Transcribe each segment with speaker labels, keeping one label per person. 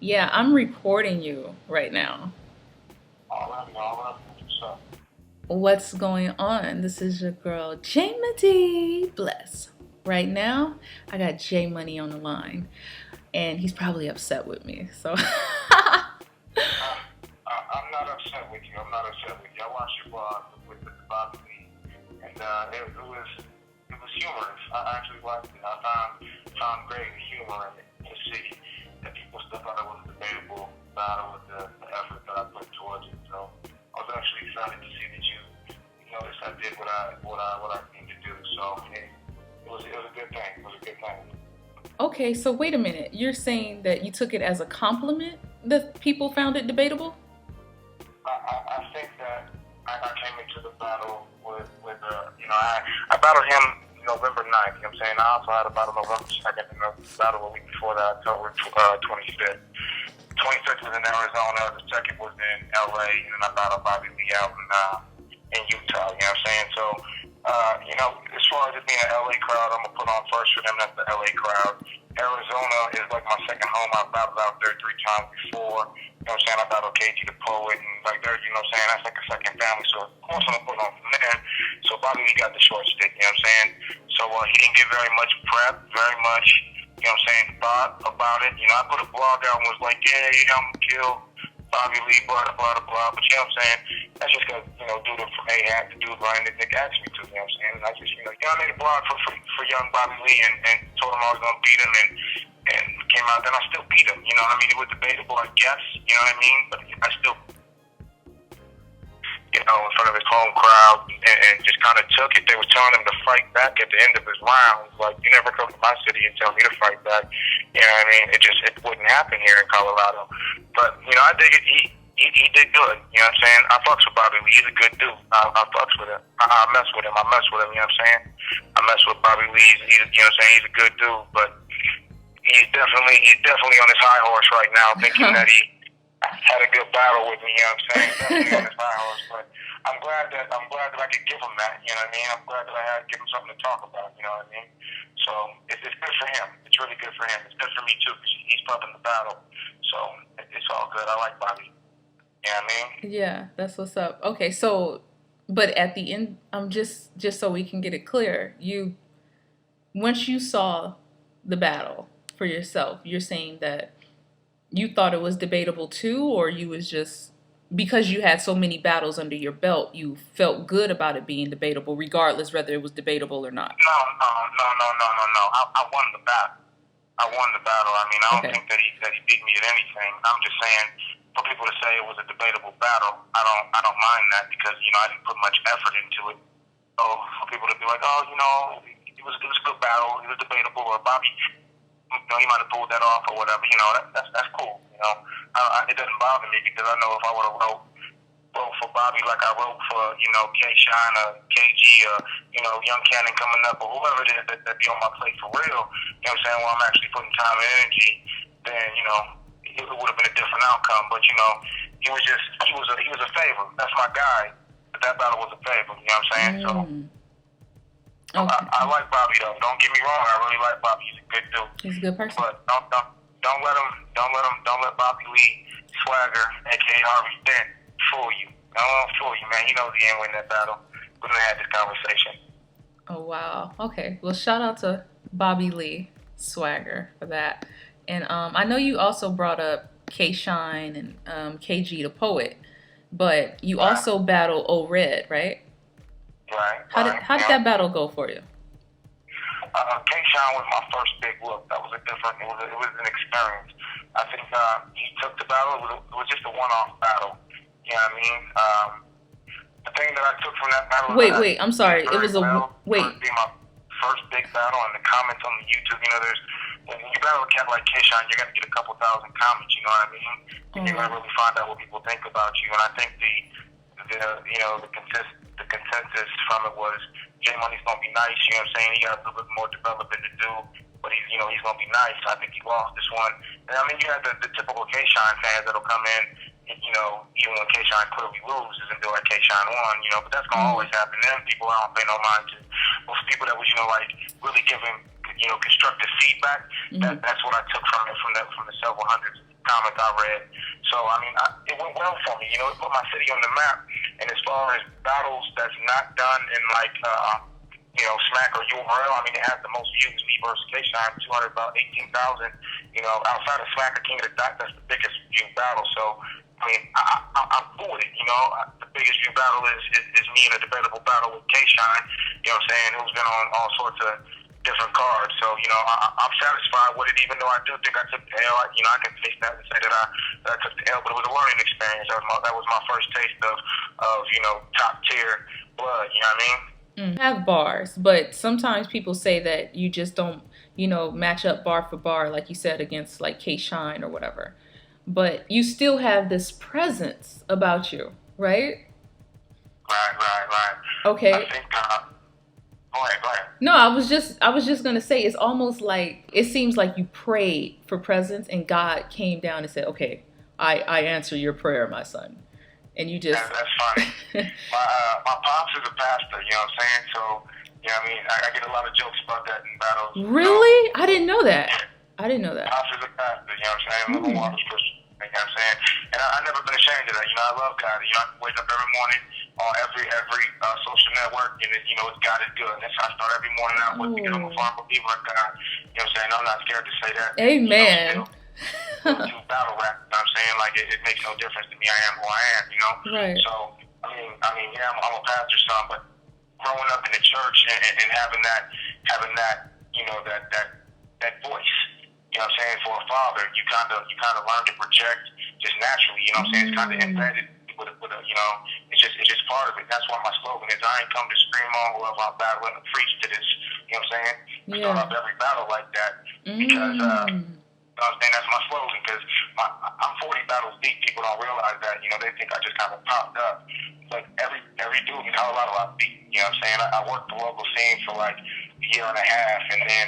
Speaker 1: Yeah, I'm reporting you right now.
Speaker 2: All right. So,
Speaker 1: What's going on? This is your girl, JMoney. Bless. Right now, I got J Money on the line, and he's probably upset with me. So,
Speaker 2: I'm not upset with you. I'm not upset with you. I watched your blog with Bobby Lee, and it was humorous. I actually liked it. I found great humor in it to see that people still thought it was a debatable battle with the effort that I put towards it. So I was actually excited to see that you noticed I did what I needed to do. So it was a good thing. It was a good thing.
Speaker 1: okay, so wait a minute. You're saying that you took it as a compliment that people found it debatable?
Speaker 2: I think that I came into the battle I battled him November 9th, you know what I'm saying? I also had a battle November 2nd and a battle a week before that, October 25th. 25th was in Arizona, the second was in LA, and then I battled Bobby Lee out in Utah, you know what I'm saying? So, as far as it being an LA crowd, I'm going to put on first for them, that's the LA crowd. Arizona is like my second home. I've battled out there 3 times before. You know what I'm saying? I battled KG the Poet, and like there, you know what I'm saying? That's like a second family. So, of course, I'm going to put on from there. So, Bobby Lee got the short stick, you know what I'm saying? So, he didn't get very much prep, very much, you know what I'm saying, thought about it. You know, I put a blog out and was like, yeah, I'm going to kill Bobby Lee, blah, blah, blah, blah. But, you know what I'm saying? That's just because, dude from AHAT, the dude running the Nick asked me to, you know what I'm saying? And I just, I made a blog for young Bobby Lee and told him I was going to beat him and came out, then I still beat him. You know what I mean? It was debatable, I guess, you know what I mean? But I still, in front of his home crowd and just kind of took it. They were telling him to fight back at the end of his rounds. Like, you never come to my city and tell me to fight back. You know what I mean? It wouldn't happen here in Colorado. But, I dig it. He did good. You know what I'm saying? I fucks with Bobby Lee. He's a good dude. I fucks with him. I mess with him. You know what I'm saying? I mess with Bobby Lee. You know what I'm saying? He's a good dude. But he's definitely on his high horse right now, thinking that he had a good battle with me, you know what I'm saying? Definitely on his high horse. But I'm glad that I could give him that, you know what I mean? I'm glad that I had to give him something to talk about, you know what I mean? So it's good for him. It's really good for him. It's good for me too, because he's pumping the battle. So it's all good. I like Bobby. You know what I mean?
Speaker 1: Yeah, that's what's up. Okay, so but at the end, just so we can get it clear, you once you saw the battle for yourself, you're saying that you thought it was debatable too, or you was just because you had so many battles under your belt, you felt good about it being debatable, regardless whether it was debatable or not.
Speaker 2: No. I won the battle. I won the battle. I mean, I don't
Speaker 1: Okay.
Speaker 2: think that he beat me at anything. I'm just saying, for people to say it was a debatable battle, I don't mind that because I didn't put much effort into it. So for people to be like, oh, it was a good battle, it was debatable, or Bobby, he might have pulled that off or whatever. That's cool. It doesn't bother me because I know if I would have wrote for Bobby like I wrote for, K Shine or KG or, Young Kannon coming up or whoever it is that be on my plate for real, you know what I'm saying, where I'm actually putting time and energy, then, it would have been a different outcome. But, he was a favor. That's my guy. But that battle was a favor, you know what I'm saying? So
Speaker 1: Mm, okay.
Speaker 2: I like Bobby though. Don't get me wrong, I really like Bobby. He's a good dude.
Speaker 1: He's a good person.
Speaker 2: But don't let Bobby Lee Swagger, aka Harvey Dent, fool you. Don't fool you, man. He knows he ain't winning that battle. We're gonna have this conversation.
Speaker 1: Oh wow. Okay. Well, shout out to Bobby Lee Swagger for that. And I know you also brought up K Shine and KG the Poet, but you
Speaker 2: Right,
Speaker 1: also battle O Red, right? How did
Speaker 2: yeah.
Speaker 1: that battle go for you?
Speaker 2: K Shine was my first big look. That was a different. It was an experience. I think he took the battle. It was just a one-off battle. You know what I mean? The thing that I took from that battle is that
Speaker 1: Wait. I'm
Speaker 2: he did
Speaker 1: sorry. It
Speaker 2: very
Speaker 1: was a
Speaker 2: well for
Speaker 1: wait.
Speaker 2: it being my first big battle. And the comments on the YouTube, there's when you battle a cat like K-Shine, you're gonna get a couple thousand comments. You know what I mean? And you're
Speaker 1: Oh,
Speaker 2: gonna really find out what people think about you. And I think the consensus from it was JMoney's gonna be nice. You know what I'm saying? He got a little bit more development to do. But he's gonna be nice. I think he lost this one. And I mean, you have the typical K-Shine fans that'll come in, and, even when K-Shine clearly loses and be like K-Shine won, but that's gonna
Speaker 1: mm,
Speaker 2: always happen. Then people I don't pay no mind to. Most people that was, like really giving constructive feedback.
Speaker 1: Mm-hmm.
Speaker 2: That's what I took from it, from the several hundreds of comments I read. So I mean, it went well for me. It put my city on the map. And as far as battles that's not done in like Smack or URL, I mean, it has the most views. Me versus K-Shine, 200, about 18,000. Outside of Smack or King of the Dot, that's the biggest view battle. So I mean, I'm cool with it. The biggest view battle is me in a debatable battle with K-Shine. You know what I'm saying? Who's been on all sorts of different cards. So I'm satisfied with it, even though I do think I took the L. I can face that and say that I took the L, but it was a learning experience. That was my first taste of top tier blood. You know what I mean?
Speaker 1: Have bars, but sometimes people say that you just don't, match up bar for bar, like you said, against like K-Shine or whatever. But you still have this presence about you, right?
Speaker 2: Right.
Speaker 1: Okay.
Speaker 2: I think. Go ahead.
Speaker 1: No, I was just gonna say it's almost like it seems like you prayed for presence and God came down and said, "Okay, I answer your prayer, my son," and you just.
Speaker 2: That's funny. My pops is a pastor. You know what I'm saying? So I get a lot of jokes about that in battles.
Speaker 1: Really? I didn't know that.
Speaker 2: Yeah.
Speaker 1: I didn't know that.
Speaker 2: Pops is a pastor. You know what I'm saying? Living waters Christian. You know what I'm saying? And I've never been ashamed of that. I love God. I wake up every morning on every social network, and it's God is good. That's how I start every morning out with, because I'm a firm believer in God. You know what I'm saying? I'm not scared to say that.
Speaker 1: Amen.
Speaker 2: To battle rap. You know what I'm saying? Like it makes no difference to me. I am who I am.
Speaker 1: Right.
Speaker 2: So I mean, yeah, I'm a pastor's son, but growing up in the church and having that that voice. You know what I'm saying? For a father, you kind of learn to project just naturally. You know what I'm saying? It's kind of embedded with a it's just part of it. That's why my slogan is, I ain't come to scream on whoever I'm battling and preach to this. You know what I'm saying? Yeah. Start off every battle like that because that's my slogan. Because I'm 40 battles deep. People don't realize that. They think I just kind of popped up. But every dude in Colorado I beat. You know what I'm saying? I worked the local scene for like a year and a half, and then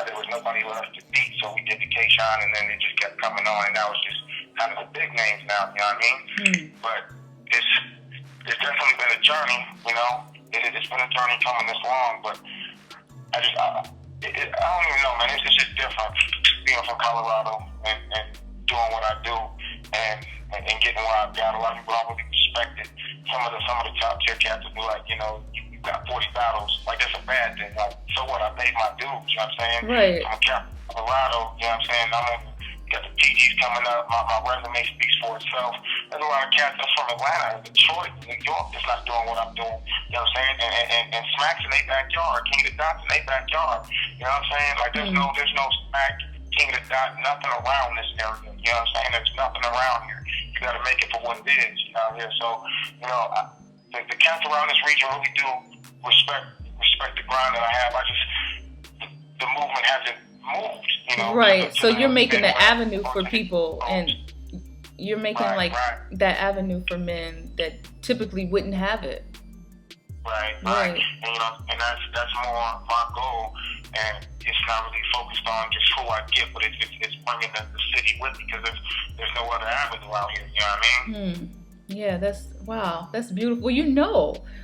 Speaker 2: there was nobody left to beat, so we did the K-Shine, and then it just kept coming on, and that was just kind of the big names now, you know what I mean? But it's definitely been a journey, it's been a journey coming this long, but I don't even know, man, it's just different being from Colorado and doing what I do and getting where I've got. A lot of people don't really respect it. Some of the top tier cats will be like, you got 40 battles. Like, that's a bad thing. Like, so what? I paid my dues, you know what I'm saying?
Speaker 1: Right.
Speaker 2: I'm a cat from Colorado, you know what I'm saying? Got the PGs coming up. My resume speaks for itself. There's a lot of cats that's from Atlanta, Detroit, New York that's not doing what I'm doing. You know what I'm saying? And Smack's in their backyard. King of the Dot's in their backyard. You know what I'm saying? Like, there's no Smack, King of the Dot, nothing around this area. You know what I'm saying? There's nothing around here. You got to make it for what it is. So, the cats around this region really do respect the grind that I have. The movement hasn't moved,
Speaker 1: Right. So you're making the avenue for people, and you're making that avenue for men that typically wouldn't have it.
Speaker 2: Right. And that's more my goal, and it's not really focused on just who I get, but it's bringing the city with me, because there's no other avenue out here. You know what I mean?
Speaker 1: Yeah, that's beautiful.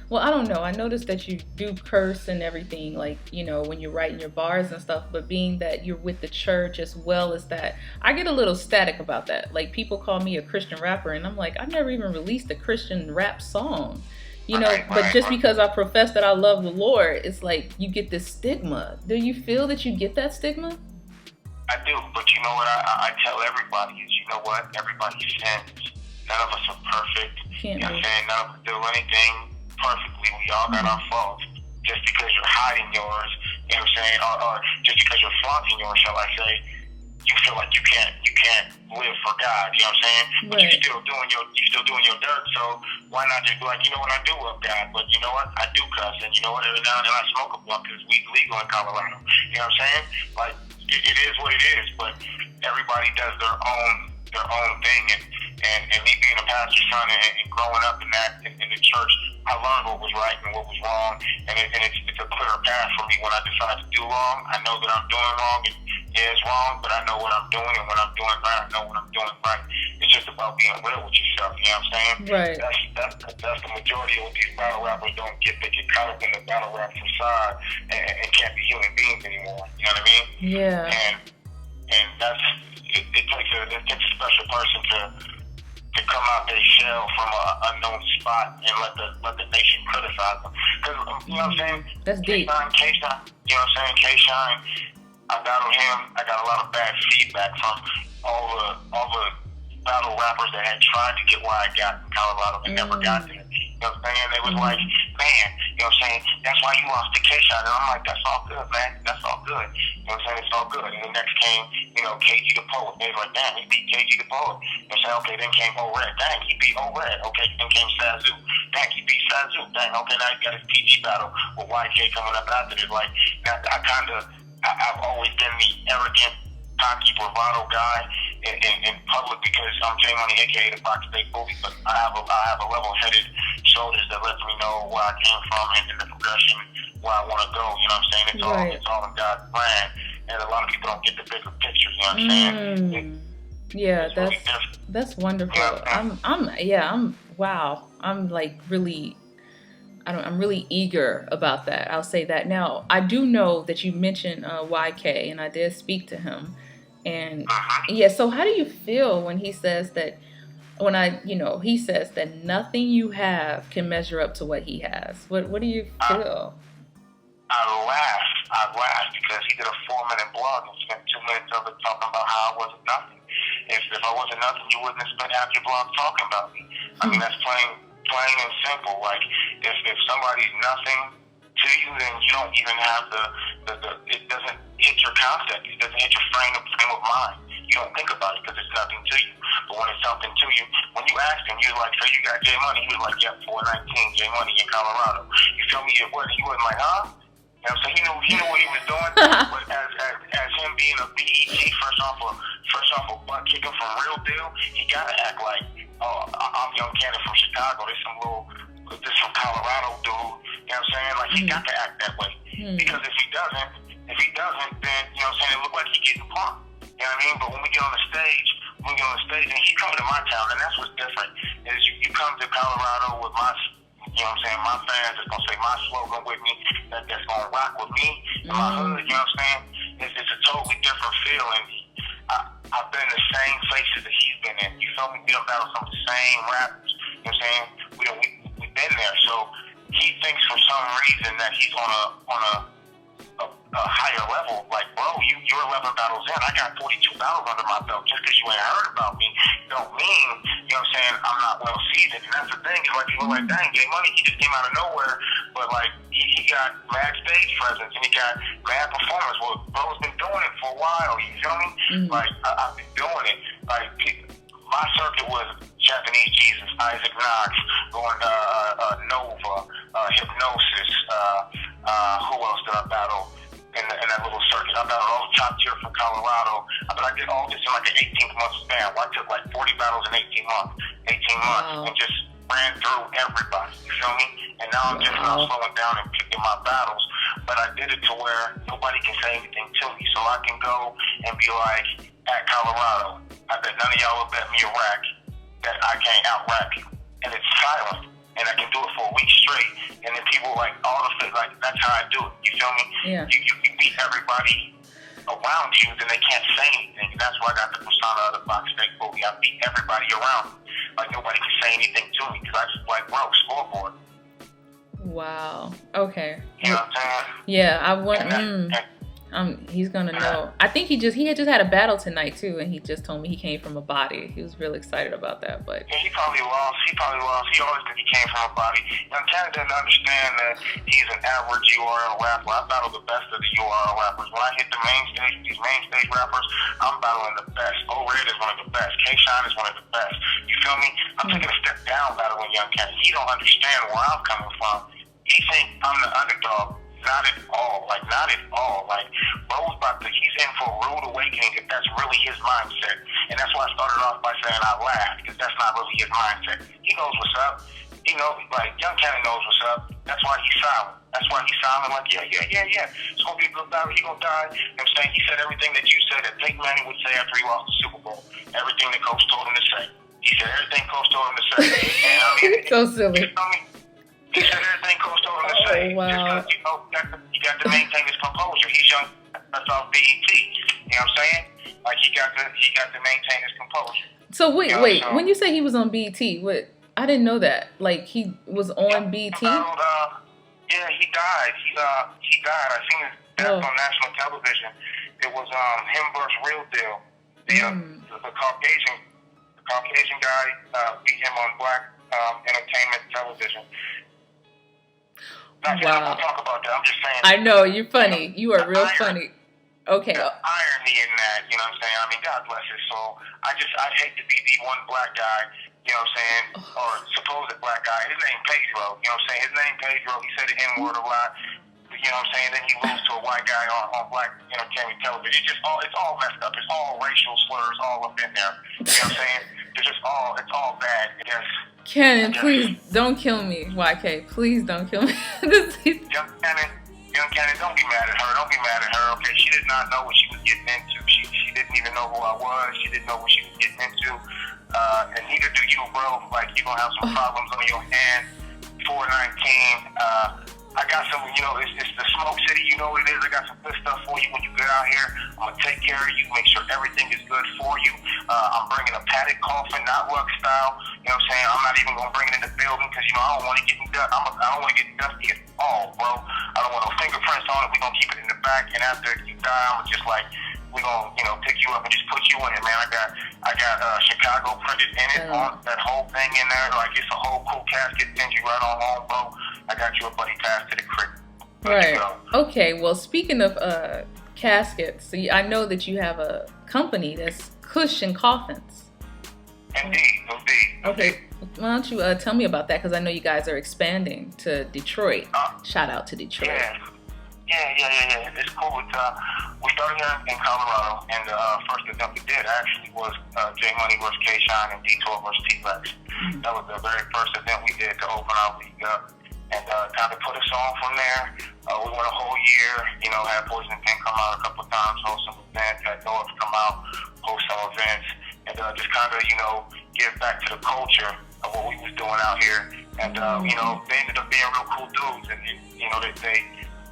Speaker 1: Well, I don't know. I noticed that you do curse and everything, like, when you're writing your bars and stuff, but being that you're with the church as well as that, I get a little static about that. Like, people call me a Christian rapper, and I'm like, I've never even released a Christian rap song, but just because I profess that I love the Lord, it's like you get this stigma. Do you feel that you get that stigma?
Speaker 2: I do, but you know what I tell everybody is, everybody sins. None of us are perfect. You know what I'm saying? None of us do anything perfectly. We all got our faults. Just because you're hiding yours, you know what I'm saying, or just because you're flaunting yours, shall I say, you feel like you can't live for God. You know what I'm saying? But you're still doing your dirt. So why not just be like, I do love God, but I do cuss, and every now and then I smoke a blunt because weed's legal in Colorado. You know what I'm saying? Like, it is what it is. But everybody does their own thing, and me being a pastor's son and growing up in the church, I learned what was right and what was wrong, and it's a clearer path for me when I decide to do wrong. I know that I'm doing wrong, and Yeah, it's wrong, but I know what I'm doing, and when I'm doing right, I know when I'm doing right. It's just about being real with yourself, you know what I'm saying?
Speaker 1: Right.
Speaker 2: That's the majority of what these battle rappers don't get. They get caught up in the battle rap facade and can't be human beings anymore, you know what I mean?
Speaker 1: Yeah.
Speaker 2: And it takes a special person to come out their shell from an unknown spot and let the nation criticize them. Because, you know what I'm saying?
Speaker 1: That's deep.
Speaker 2: K-Shine, you know what I'm saying? K-Shine, I battled him. I got a lot of bad feedback from all the battle rappers that had tried to get where I got in Colorado and never got there. You know what I'm saying? They was like, man, you know what I'm saying? That's why you lost to K-Shine. And I'm like, that's all good, man. That's all good. You know what I'm saying? It's all good. And then next came, you know, KG the Poet. They was like, damn, he beat KG the Poet. You know what I'm saying? Okay, then came O-Red. Dang, he beat O-Red. Okay, then came Sazu. Dang, he beat Sazu. Dang, okay, now he got his PG battle with YK coming up after this. Like, I've always been the arrogant, cocky, bravado guy in public because I'm JMoney, aka the Box State Bully. But I have a level-headed shoulders that lets me know where I came from and the progression where I want to go. You know what I'm saying? It's all in God's plan, and a lot of people don't get the bigger picture. You know what I'm saying?
Speaker 1: Yeah,
Speaker 2: really
Speaker 1: that's wonderful.
Speaker 2: Yeah.
Speaker 1: Wow. I'm like really. I'm really eager about that. I'll say that. Now, I do know that you mentioned YK, and I did speak to him. And yeah, so how do you feel when he says that, he says that nothing you have can measure up to what he has? What do you feel?
Speaker 2: I laughed because he did a 4-minute blog and spent 2 minutes of it talking about how I wasn't nothing. If I wasn't nothing, you wouldn't have spent half your blog talking about me. I mean, that's plain and simple. Like, if somebody's nothing to you, then you don't even have it doesn't hit your concept. It doesn't hit your frame of mind. You don't think about it because it's nothing to you. But when it's something to you, when you ask him, you're like, so you got JMoney? He was like, yeah, 419 JMoney in Colorado. You feel me? He wasn't like, huh? You know what I'm saying? He knew what he was doing. But as him being a BET, fresh off a butt kicking from Real Deal, he gotta act like, oh, I'm Young Kannon from Chicago. This from Colorado dude. You know what I'm saying? Like, he got to act that way. Because if he doesn't, then, you know what I'm saying, it look like he's getting punked. You know what I mean? But when we get on the stage, and he's coming to my town, and that's what's different, is you come to Colorado with my, you know what I'm saying, my fans that's gonna say my slogan with me, that's gonna rock with me in my hood, you know what I'm saying? It's a totally different feel, and I've been in the same places that he's been in. You feel me? We don't battle some of the same rappers. You know what I'm saying? We've been there. So he thinks for some reason that he's on a higher level. Like, bro, you're 11 battles in. I got 42 battles under my belt. Just because you ain't heard about me don't mean, you know what I'm saying, I'm not well seasoned. And that's the thing. Is like, people are like, dang, JMoney, he just came out of nowhere. But like, he got mad stage presence and he got mad performance. Well, bro's been doing it for a while. You feel me? Like, I've been doing it. Like, my circuit was Japanese Jesus, Isaac Knox, going to Nova, Hypnosis. Who else did I battle in that little circuit? I battled all the top tier from Colorado. But I did all this in like an 18-month span. Well, I took like 40 battles in 18 months. And just ran through everybody. You feel me? And now I'm just now slowing down and picking my battles. But I did it to where nobody can say anything to me. So I can go and be like, at Colorado, I bet none of y'all will bet me a rack that I can't out-rap you. And it's silent. And I can do it for a week straight. And then people like, all of it, like, that's how I do it. You feel me?
Speaker 1: Yeah.
Speaker 2: You beat everybody around you, then they can't say anything. And that's why I got the persona of the Box State Bully. I beat everybody around me. Like, nobody can say anything to me because I just like, bro, scoreboard.
Speaker 1: Wow. Okay.
Speaker 2: You know what I'm saying?
Speaker 1: Yeah, I want. He's gonna know. I think he had just had a battle tonight too, and he just told me he came from a body. He was really excited about that. But
Speaker 2: yeah, he probably lost. He always think he came from a body. Young Kannon doesn't understand that he's an average URL rapper. I battle the best of the URL rappers. When I hit the main stage, these main stage rappers, I'm battling the best. O-Red is one of the best. K-Shine is one of the best. You feel me? I'm taking a step down battling Young Kannon. He don't understand where I'm coming from. He think I'm the underdog. Not at all. Like, bro's he's in for a rude awakening if that's really his mindset. And that's why I started off by saying I laughed, because that's not really his mindset. He knows what's up. He knows, like, Young Kannon knows what's up. That's why he's silent. That's why he's silent, like, yeah. It's going to be a good battle. He's going to die. You know what I'm saying? He said everything that you said that Peyton Manning would say after he lost the Super Bowl. Everything that Coach told him to say. He said everything Coach told him to say. And I mean,
Speaker 1: so silly.
Speaker 2: He said everything Coach told him to say.
Speaker 1: Wow.
Speaker 2: Just because, you got to maintain his composure. He's young. That's off BET. You know what I'm saying? Like, he got to maintain his composure.
Speaker 1: So wait. When you say he was on BET, what? I didn't know that. Like, he was on BET?
Speaker 2: Yeah, he died. He died. I seen his death on national television. It was him versus Real Deal. The Caucasian guy beat him on black entertainment television. Not just gonna talk about that. I'm just saying.
Speaker 1: I know, you're funny. You are real funny. Okay.
Speaker 2: The irony in that, you know what I'm saying? I mean, God bless his soul. I'd hate to be the one black guy, you know what I'm saying, or supposed black guy. His name Pedro, you know what I'm saying? His name Pedro. He said the N-word a lot, you know what I'm saying? Then he moves to a white guy on black entertainment television. It's all messed up. It's all racial slurs all up in there. You know what I'm saying? It's all bad.
Speaker 1: Kannon, please don't kill me, YK. Please don't kill me.
Speaker 2: Young Kannon, don't be mad at her. Don't be mad at her, okay? She did not know what she was getting into. She didn't even know who I was. She didn't know what she was getting into. And neither do you, bro. Like, you're going to have some problems on your hand. 419. I got some, it's the smoke city. You know what it is. I got some good stuff for you when you get out here. I'm going to take care of you, make sure everything is good for you. I'm bringing a padded coffin, not rug style. You know what I'm saying? I'm not even going to bring it in the building because, I don't want to get I don't want to get dusty at all, bro. I don't want no fingerprints on it. We're going to keep it in the back. And after you die, I'm just like, we're going to, pick you up and just put you in it, man. I got Chicago printed in it, on that whole thing in there. Like, it's a whole cool casket. Send you right on home, bro. I got you a buddy pass to the crib.
Speaker 1: Right. Okay, well, speaking of caskets, so I know that you have a company that's Kush Koffins.
Speaker 2: Indeed.
Speaker 1: Okay, why don't you tell me about that? Because I know you guys are expanding to Detroit. Shout out to Detroit.
Speaker 2: Yeah. It's cool. We started here in Colorado, and the first event we did actually was JMoney versus K-Shine and Detour versus T-Rex. That was the very first event we did to open our league up. And kind of put us on from there. We went a whole year, had Poison Pen come out a couple of times, host some events, had North come out, host some events, and just kind of, give back to the culture of what we was doing out here. And, they ended up being real cool dudes, and, they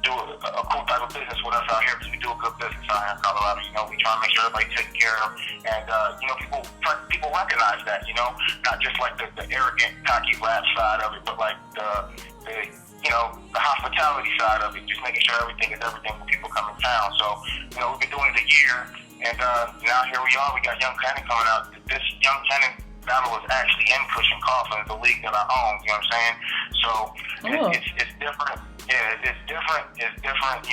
Speaker 2: do a cool type of business with us out here because we do a good business out here in Colorado. We try to make sure everybody's taken care of. And, people recognize that, not just like the arrogant, cocky rap side of it, but like the hospitality side of it, just making sure everything is everything when people come in town. So, we've been doing it a year, and now here we are. We got Young Kannon coming out. This Young Kannon battle is actually in Kush Koffins, the league that I own. You know what I'm saying? So it's different. Yeah, it's different. It's different.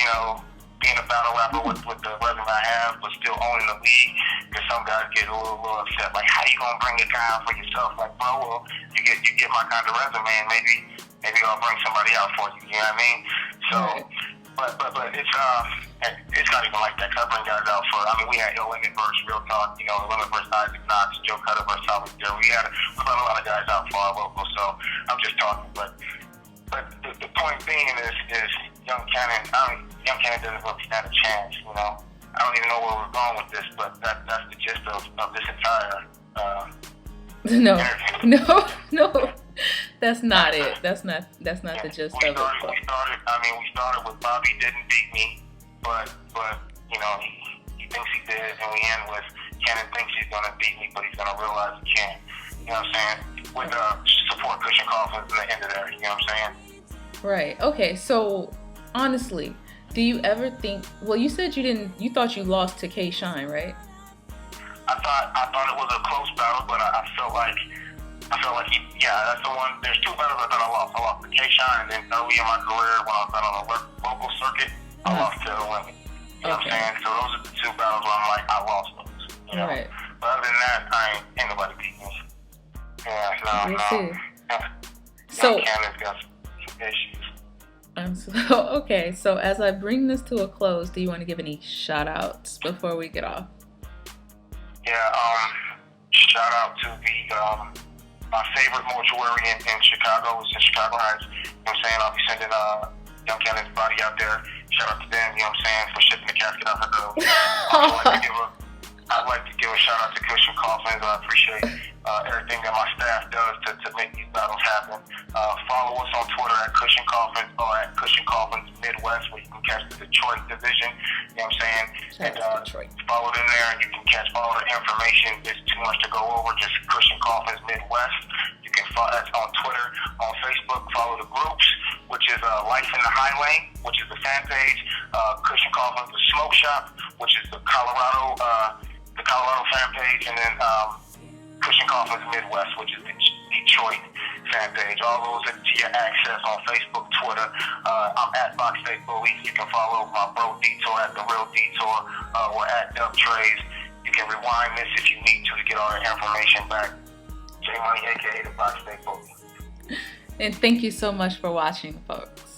Speaker 2: Being a battle rapper with the resume I have, but still owning the league. Because some guys get a little upset. Like, how you gonna bring a guy out for yourself? Like, bro, well, you get my kind of resume, and maybe I'll bring somebody out for you. You know what I mean? So, but it's not even like that. Cause I bring guys out for. I mean, we had Limit versus Real Talk. Limit versus Isaac Knox, Joe Cutter versus Solid Joe. We brought a lot of guys out for our local. So I'm just talking, but the point being is Young Kannon. Young Kannon doesn't really stand a chance. I don't even know where we're going with this, but that's the gist of this entire.
Speaker 1: No. That's not it. That's not the gist of it.
Speaker 2: We started with Bobby didn't beat me, but he thinks he did, and we end with Kannon thinks he's gonna beat me, but he's gonna realize he can't. You know what I'm saying? With support Kush Koffins in the end of there. You know what I'm saying?
Speaker 1: Right. Okay. So honestly, do you ever think? Well, you said you thought you lost to K-Shine, right?
Speaker 2: I thought it was a close battle, but I felt like that's the one. There's two battles I thought I lost. I lost to K-Shine, and then early in my career when I was on the local circuit, I lost to the women. You know what I'm saying? So those are the two battles where I'm like, I lost those.
Speaker 1: Right.
Speaker 2: But other than that, ain't nobody beat me. Yeah, no.
Speaker 1: So
Speaker 2: Cannon's got some issues.
Speaker 1: Okay, so as I bring this to a close, do you want to give any shout outs before we get off?
Speaker 2: Yeah, shout out to my favorite mortuary in Chicago. It's in Chicago Heights. You know what I'm saying? I'll be sending Young Kannon's body out there. Shout out to them, you know what I'm saying, for shipping the casket out her early. I'd like to give a shout out to Kush Koffins. I appreciate everything that my staff does to make these battles happen. Follow us on Twitter at Kush Koffins or at Kush Koffins Midwest, where you can catch the Detroit division. You know what I'm saying? And follow them there, and you can catch all the information. There's too much to go over. Just Kush Koffins Midwest. You can follow us on Twitter, on Facebook. Follow the groups, which is Life in the High Lane, which is the fan page. Kush Koffins the Smoke Shop, which is the Colorado fan page, and then Kush Koffins Midwest, which is the Detroit fan page. All those are to your access on Facebook, Twitter. I'm at Boxface Bully. You can follow my bro Detour at The Real Detour or at Dub Trays. You can rewind this if you need to get all the information back. JMoney, aka the Boxface Bully.
Speaker 1: And thank you so much for watching, folks.